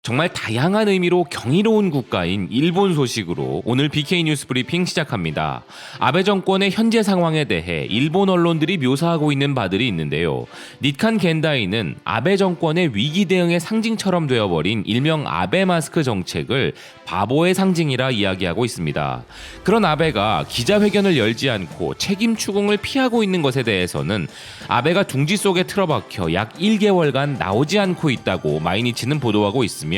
정말 다양한 의미로 경이로운 국가인 일본 소식으로 오늘 BK 뉴스 브리핑 시작합니다. 아베 정권의 현재 상황에 대해 일본 언론들이 묘사하고 있는 바들이 있는데요. 니칸 겐다이는 아베 정권의 위기 대응의 상징처럼 되어버린 일명 아베 마스크 정책을 바보의 상징이라 이야기하고 있습니다. 그런 아베가 기자회견을 열지 않고 책임 추궁을 피하고 있는 것에 대해서는 아베가 둥지 속에 틀어박혀 약 1개월간 나오지 않고 있다고 마이니치는 보도하고 있습니다.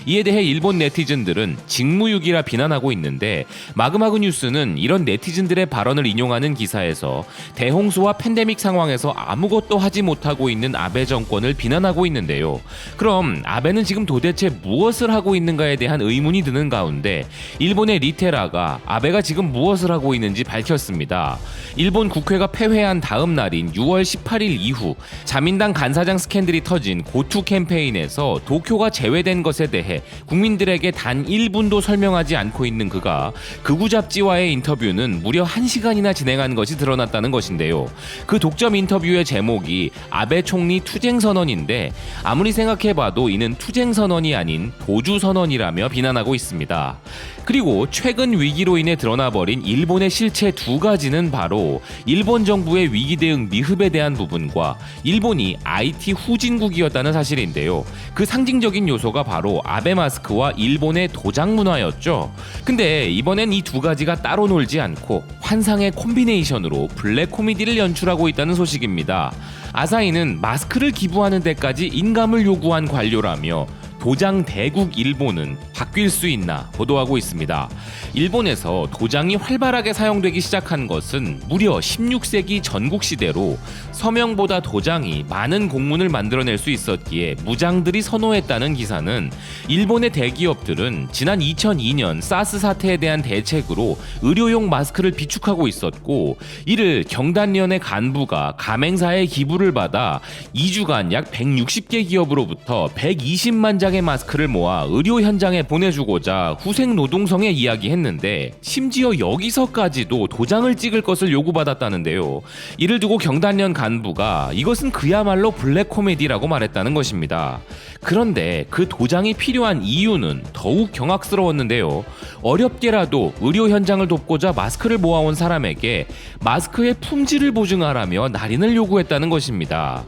이에 대해 일본 네티즌들은 직무유기라 비난하고 있는데 마그마그 뉴스는 이런 네티즌들의 발언을 인용하는 기사에서 대홍수와 팬데믹 상황에서 아무것도 하지 못하고 있는 아베 정권을 비난하고 있는데요. 그럼 아베는 지금 도대체 무엇을 하고 있는가에 대한 의문이 드는 가운데 일본의 리테라가 아베가 지금 무엇을 하고 있는지 밝혔습니다. 일본 국회가 폐회한 다음 날인 6월 18일 이후 자민당 간사장 스캔들이 터진 고투 캠페인에서 도쿄가 제외된 것에 대해 국민들에게 단 1분도 설명하지 않고 있는 그가 극우 잡지와의 인터뷰는 무려 1시간이나 진행한 것이 드러났다는 것인데요. 그 독점 인터뷰의 제목이 아베 총리 투쟁선언인데 아무리 생각해봐도 이는 투쟁선언이 아닌 도주선언이라며 비난하고 있습니다. 그리고 최근 위기로 인해 드러나버린 일본의 실체 두 가지는 바로 일본 정부의 위기 대응 미흡에 대한 부분과 일본이 IT 후진국이었다는 사실인데요. 그 상징적인 요소가 바로 아베 마스크와 일본의 도장 문화였죠. 근데 이번엔 이 두 가지가 따로 놀지 않고 환상의 콤비네이션으로 블랙 코미디를 연출하고 있다는 소식입니다. 아사히는 마스크를 기부하는 데까지 인감을 요구한 관료라며 도장 대국 일본은 바뀔 수 있나 보도하고 있습니다. 일본에서 도장이 활발하게 사용되기 시작한 것은 무려 16세기 전국시대로 서명보다 도장이 많은 공문을 만들어낼 수 있었기에 무장들이 선호했다는 기사는 일본의 대기업들은 지난 2002년 사스 사태에 대한 대책으로 의료용 마스크를 비축하고 있었고 이를 경단련의 간부가 가맹사의 기부를 받아 2주간 약 160개 기업으로부터 120만 장의 마스크를 모아 의료 현장에 보내주고자 후생 노동성에 이야기했는데 심지어 여기서까지도 도장을 찍을 것을 요구받았다는데요. 이를 두고 경단련 간부가 이것은 그야말로 블랙 코미디라고 말했다는 것입니다. 그런데 그 도장이 필요한 이유는 더욱 경악스러웠는데요. 어렵게라도 의료 현장을 돕고자 마스크를 모아온 사람에게 마스크의 품질을 보증하라며 날인을 요구했다는 것입니다.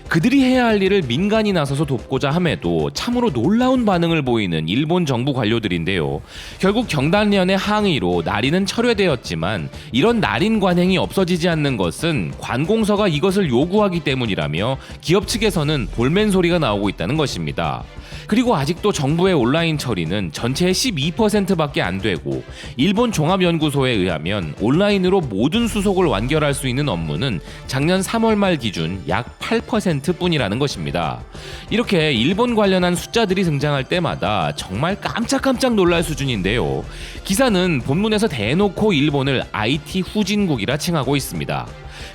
그들이 해야 할 일을 민간이 나서서 돕고자 함에도 참으로 놀라운 반응을 보이는 일본 정부 관료들인데요. 결국 경단련의 항의로 날인은 철회되었지만 이런 날인 관행이 없어지지 않는 것은 관공서가 이것을 요구하기 때문이라며 기업 측에서는 볼멘 소리가 나오고 있다는 것입니다. 그리고 아직도 정부의 온라인 처리는 전체의 12%밖에 안 되고 일본 종합연구소에 의하면 온라인으로 모든 수속을 완결할 수 있는 업무는 작년 3월 말 기준 약 8%뿐이라는 것입니다. 이렇게 일본 관련한 숫자들이 등장할 때마다 정말 깜짝깜짝 놀랄 수준인데요. 기사는 본문에서 대놓고 일본을 IT 후진국이라 칭하고 있습니다.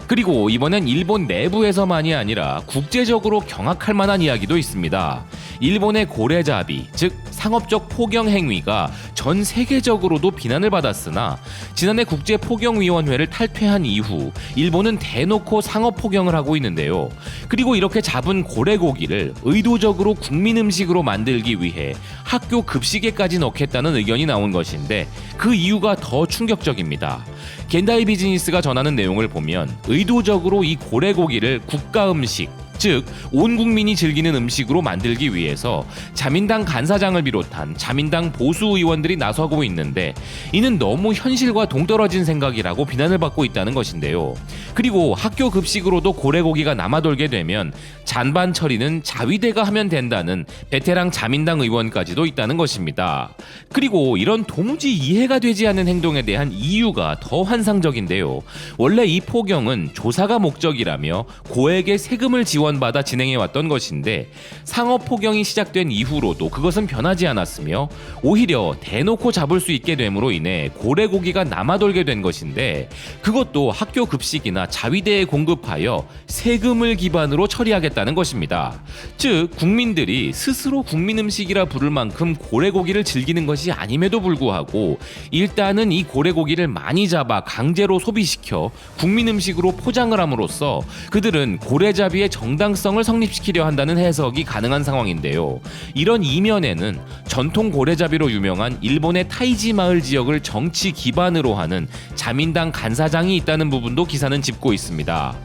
그리고 이번엔 일본 내부에서만이 아니라 국제적으로 경악할 만한 이야기도 있습니다. 일본의 고래잡이, 즉 상업적 포경 행위가 전 세계적으로도 비난을 받았으나 지난해 국제포경위원회를 탈퇴한 이후 일본은 대놓고 상업 포경을 하고 있는데요. 그리고 이렇게 잡은 고래고기를 의도적으로 국민 음식으로 만들기 위해 학교 급식에까지 넣겠다는 의견이 나온 것인데 그 이유가 더 충격적입니다. 겐다이 비즈니스가 전하는 내용을 보면 의도적으로 이 고래고기를 국가 음식, 즉 온 국민이 즐기는 음식으로 만들기 위해서 자민당 간사장을 비롯한 자민당 보수 의원들이 나서고 있는데 이는 너무 현실과 동떨어진 생각이라고 비난을 받고 있다는 것인데요. 그리고 학교 급식으로도 고래고기가 남아돌게 되면 잔반 처리는 자위대가 하면 된다는 베테랑 자민당 의원까지도 있다는 것입니다. 그리고 이런 도무지 이해가 되지 않는 행동에 대한 이유가 더 환상적인데요. 원래 이 포경은 조사가 목적이라며 고액의 세금을 지원받아 진행해왔던 것인데 상업 포경이 시작된 이후로도 그것은 변하지 않았으며 오히려 대놓고 잡을 수 있게 됨으로 인해 고래고기가 남아돌게 된 것인데 그것도 학교 급식이나 자재나 자위대에 공급하여 세금을 기반으로 처리하겠다는 것입니다. 즉 국민들이 스스로 국민 음식이라 부를 만큼 고래고기를 즐기는 것이 아님에도 불구하고 일단은 이 고래고기를 많이 잡아 강제로 소비시켜 국민 음식으로 포장을 함으로써 그들은 고래잡이의 정당성을 성립시키려 한다는 해석이 가능한 상황인데요. 이런 이면에는 전통 고래잡이로 유명한 일본의 타이지 마을 지역을 정치 기반으로 하는 자민당 간사장이 있다는 부분도 기사는 짚고 있습니다.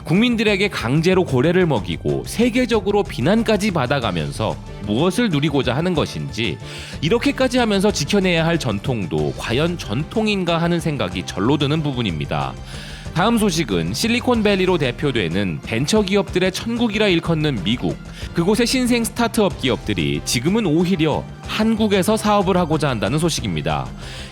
국민들에게 강제로 고래를 먹이고 세계적으로 비난까지 받아가면서 무엇을 누리고자 하는 것인지, 이렇게까지 하면서 지켜내야 할 전통도 과연 전통인가 하는 생각이 절로 드는 부분입니다. 다음 소식은 실리콘밸리로 대표되는 벤처기업들의 천국이라 일컫는 미국, 그곳의 신생 스타트업 기업들이 지금은 오히려 한국에서 사업을 하고자 한다는 소식입니다.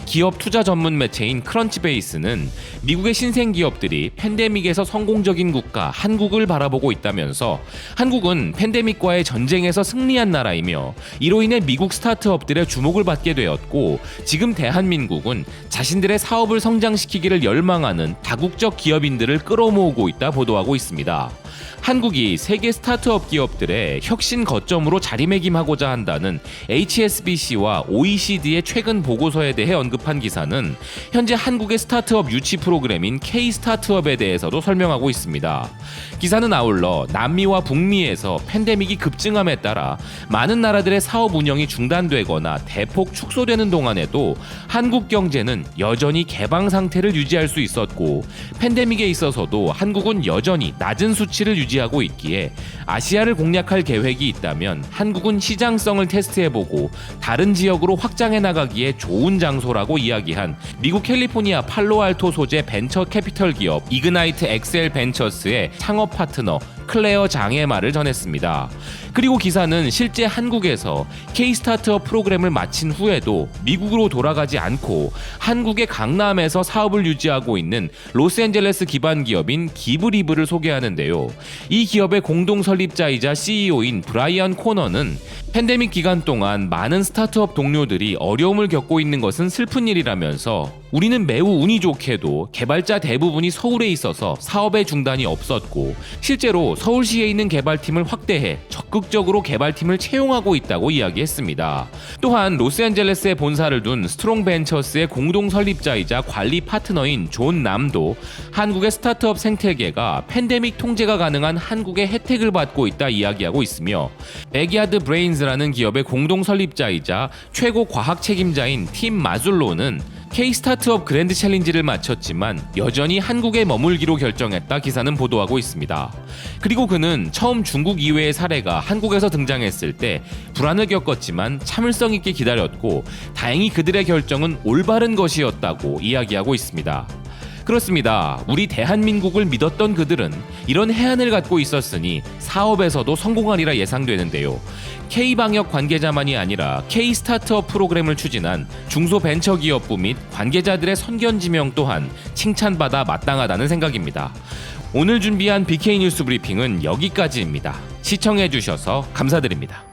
기업 투자 전문 매체인 크런치베이스는 미국의 신생 기업들이 팬데믹에서 성공적인 국가 한국을 바라보고 있다면서, 한국은 팬데믹과의 전쟁에서 승리한 나라이며 이로 인해 미국 스타트업들의 주목을 받게 되었고, 지금 대한민국은 자신들의 사업을 성장시키기를 열망하는 다국적 기업인들을 끌어모으고 있다 보도하고 있습니다. 한국이 세계 스타트업 기업들의 혁신 거점으로 자리매김하고자 한다는 HSBC와 OECD의 최근 보고서에 대해 언급한 기사는 현재 한국의 스타트업 유치 프로그램인 K-스타트업에 대해서도 설명하고 있습니다. 기사는 아울러 남미와 북미에서 팬데믹이 급증함에 따라 많은 나라들의 사업 운영이 중단되거나 대폭 축소되는 동안에도 한국 경제는 여전히 개방 상태를 유지할 수 있었고, 팬데믹에 있어서도 한국은 여전히 낮은 수치를 유지하고 있기에 아시아를 공략할 계획이 있다면 한국은 시장성을 테스트해보고 다른 지역으로 확장해 나가기에 좋은 장소라고 이야기한 미국 캘리포니아 팔로알토 소재 벤처 캐피털 기업 이그나이트 엑셀 벤처스의 창업 파트너 클레어 장의 말을 전했습니다. 그리고 기사는 실제 한국에서 K-스타트업 프로그램을 마친 후에도 미국으로 돌아가지 않고 한국의 강남에서 사업을 유지하고 있는 로스앤젤레스 기반 기업인 기브리브를 소개하는데요. 이 기업의 공동 설립자이자 CEO인 브라이언 코너는 팬데믹 기간 동안 많은 스타트업 동료들이 어려움을 겪고 있는 것은 슬픈 일이라면서, 우리는 매우 운이 좋게도 개발자 대부분이 서울에 있어서 사업의 중단이 없었고 실제로 서울시에 있는 개발팀을 확대해 적극적으로 개발팀을 채용하고 있다고 이야기했습니다. 또한 로스앤젤레스에 본사를 둔 스트롱벤처스의 공동 설립자이자 관리 파트너인 존 남도 한국의 스타트업 생태계가 팬데믹 통제가 가능한 한국의 혜택을 받고 있다 이야기하고 있으며, 백야드 브레인즈라는 기업의 공동 설립자이자 최고 과학 책임자인 팀 마줄로는 K-스타트업 그랜드 챌린지를 마쳤지만 여전히 한국에 머물기로 결정했다 기사는 보도하고 있습니다. 그리고 그는 처음 중국 이외의 사례가 한국에서 등장했을 때 불안을 겪었지만 참을성 있게 기다렸고 다행히 그들의 결정은 올바른 것이었다고 이야기하고 있습니다. 그렇습니다. 우리 대한민국을 믿었던 그들은 이런 해안을 갖고 있었으니 사업에서도 성공하리라 예상되는데요. K방역 관계자만이 아니라 K-스타트업 프로그램을 추진한 중소벤처기업부 및 관계자들의 선견지명 또한 칭찬받아 마땅하다는 생각입니다. 오늘 준비한 BK뉴스 브리핑은 여기까지입니다. 시청해주셔서 감사드립니다.